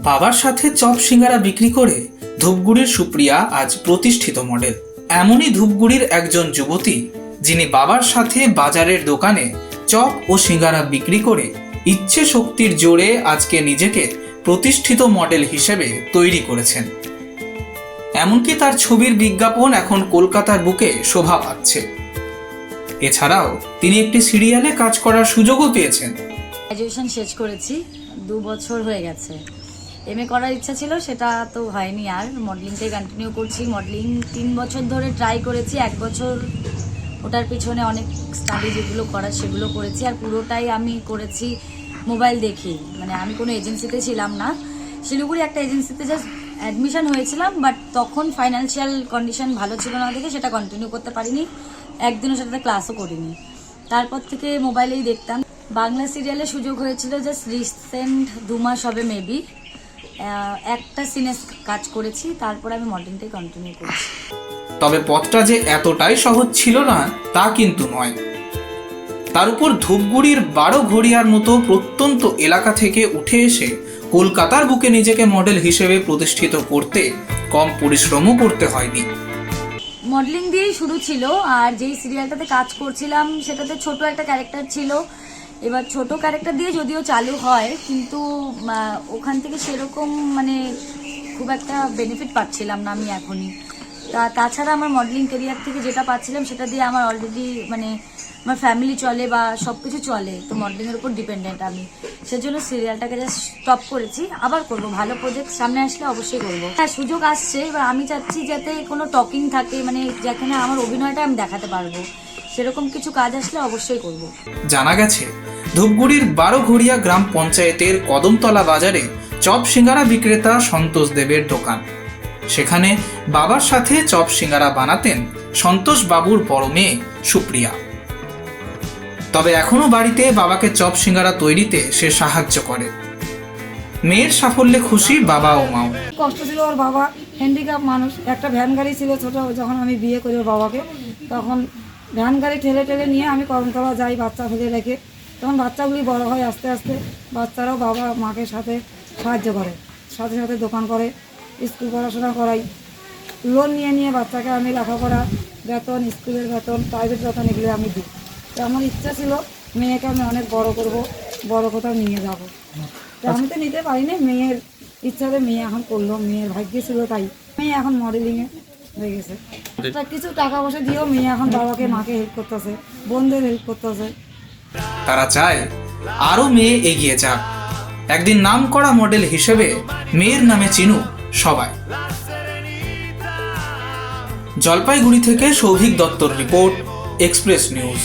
বাবার সাথে চপ সিঙ্গারা বিক্রি করে ধূপগুড়ির সুপ্রিয়া আজ প্রতিষ্ঠিত মডেল। এমনই ধূপগুড়ির একজন যুবতী যিনি বাবার সাথে বাজারের দোকানে চপ ও সিঙ্গারা বিক্রি করে ইচ্ছে শক্তির জোরে আজকে নিজেকে প্রতিষ্ঠিত মডেল হিসেবে তৈরি করেছেন। এমনকি তার ছবির বিজ্ঞাপন এখন কলকাতার বুকে শোভা পাচ্ছে। এছাড়াও তিনি একটি সিরিয়ালে কাজ করার সুযোগও পেয়েছেন। গ্র্যাজুয়েশন শেষ করেছি, 2 বছর হয়ে গেছে। এমএ করার ইচ্ছা ছিল, সেটা তো হয়নি। আর মডেলিংটাই কন্টিনিউ করছি। মডেলিং 3 বছর ধরে ট্রাই করেছি। 1 বছর ওটার পিছনে অনেক স্টাডি যেগুলো করার সেগুলো করেছি, আর পুরোটাই আমি করেছি মোবাইল দেখেই। মানে আমি কোনো এজেন্সিতে ছিলাম না। শিলিগুড়ি একটা এজেন্সিতে জাস্ট অ্যাডমিশন হয়েছিলাম, বাট তখন ফাইন্যান্সিয়াল কন্ডিশন ভালো ছিল না দেখে সেটা কন্টিনিউ করতে পারিনি। একদিনও সেটাতে ক্লাসও করিনি। তারপর থেকে মোবাইলেই দেখতাম। বাংলা সিরিয়ালে সুযোগ হয়েছিল জাস্ট রিসেন্ট 2 মাস হবে মেবি। একটা সিনে কাজ করেছি, তারপর আমি মডেলিংটাই কন্টিনিউ করছি। তবে পথটা যে এতটাই সহজ ছিল না তা কিন্তু নয়। তার উপর ধূপগুড়ির 12 ঘড়িয়ার মতো প্রত্যন্ত এলাকা থেকে উঠে এসে কলকাতার বুকে নিজেকে মডেল হিসেবে প্রতিষ্ঠিত করতে কম পরিশ্রমও করতে হয়নি। মডেলিং দিয়েই শুরু ছিল। আর যেই সিরিয়ালটাতে কাজ করছিলাম সেটাতে ছোট একটা ক্যারেক্টার ছিল। এবার ছোট ক্যারেক্টার দিয়ে যদিও চালু হয়, কিন্তু ওখান থেকে সেরকম মানে খুব একটা বেনিফিট পাচ্ছিলাম না আমি এখনই। তাছাড়া আমার মডেলিং ক্যারিয়ার থেকে যেটা পাচ্ছিলাম সেটা দিয়ে আমার অলরেডি মানে আমার ফ্যামিলি চলে বা সব কিছু চলে। তো মডেলিংয়ের উপর ডিপেন্ডেন্ট আমি, সেজন্য সিরিয়ালটাকে জাস্ট স্টপ করেছি। আবার করব, ভালো প্রজেক্ট সামনে আসলে অবশ্যই করবো। হ্যাঁ, সুযোগ আসছে। এবার আমি চাচ্ছি যাতে কোনো টকিং থাকে, মানে যেখানে আমার অভিনয়টা আমি দেখাতে পারবো, সেরকম কিছু কাজ আসলে অবশ্যই করব। জানা গেছে ধূপগুড়ির 12 ঘড়িয়া গ্রাম পঞ্চায়েতের কদমতলা বাজারে চপ সিঙ্গারা বিক্রেতা সন্তোষ দেবের দোকান। সেখানে বাবার সাথে চপ সিঙ্গারা বানাতেন সন্তোষ বাবুর বড় মেয়ে সুপ্রিয়া। তবে এখনো বাড়িতে বাবাকে চপ সিঙ্গারা তৈরিতে সে সাহায্য করে। মেয়ের সাফল্যে খুশি বাবা ও মাও। কষ্ট ছিল, ওর বাবা হ্যান্ডিক্যাপ মানুষ। একটা ভ্যান গাড়ি ছিল ছোট, যখন আমি বিয়ে করি ওর বাবাকে, তখন ভ্যান গাড়ি ঠেলে ঠেলে নিয়ে আমি কদমতলা যাই বাচ্চা ফেলে রেখে। তখন বাচ্চাগুলি বড় হয় আস্তে আস্তে, বাচ্চারাও বাবা মাকে সাথে সাহায্য করে, সাথে সাথে দোকান করে, স্কুল পড়াশোনা করাই। লোন নিয়ে নিয়ে বাচ্চাকে আমি লেখাপড়া, বেতন, স্কুলের বেতন, প্রাইভেট বেতন এগুলো আমি দিই। তো আমার ইচ্ছা ছিল মেয়েকে আমি অনেক বড় করব, বড় কোথাও নিয়ে যাব। তো আমি তো নিতে পারিনি, মেয়ের ইচ্ছাতে মেয়ে এখন করলো। মেয়ের ভাগ্যে ছিল তাই মেয়ে এখন মডেলিংয়ে হয়ে গেছে। কিছু টাকা পয়সা দিয়েও মেয়ে এখন বাবাকে মাকে হেল্প করতেছে, বোনদের হেল্প করতেছে। তারা চায় আরো মেয়ে এগিয়ে যাক, একদিন নাম করা মডেল হিসেবে মেয়ের নামে চিনুক সবাই। জলপাইগুড়ি থেকে সৌভিক দত্তর রিপোর্ট, এক্সপ্রেস নিউজ।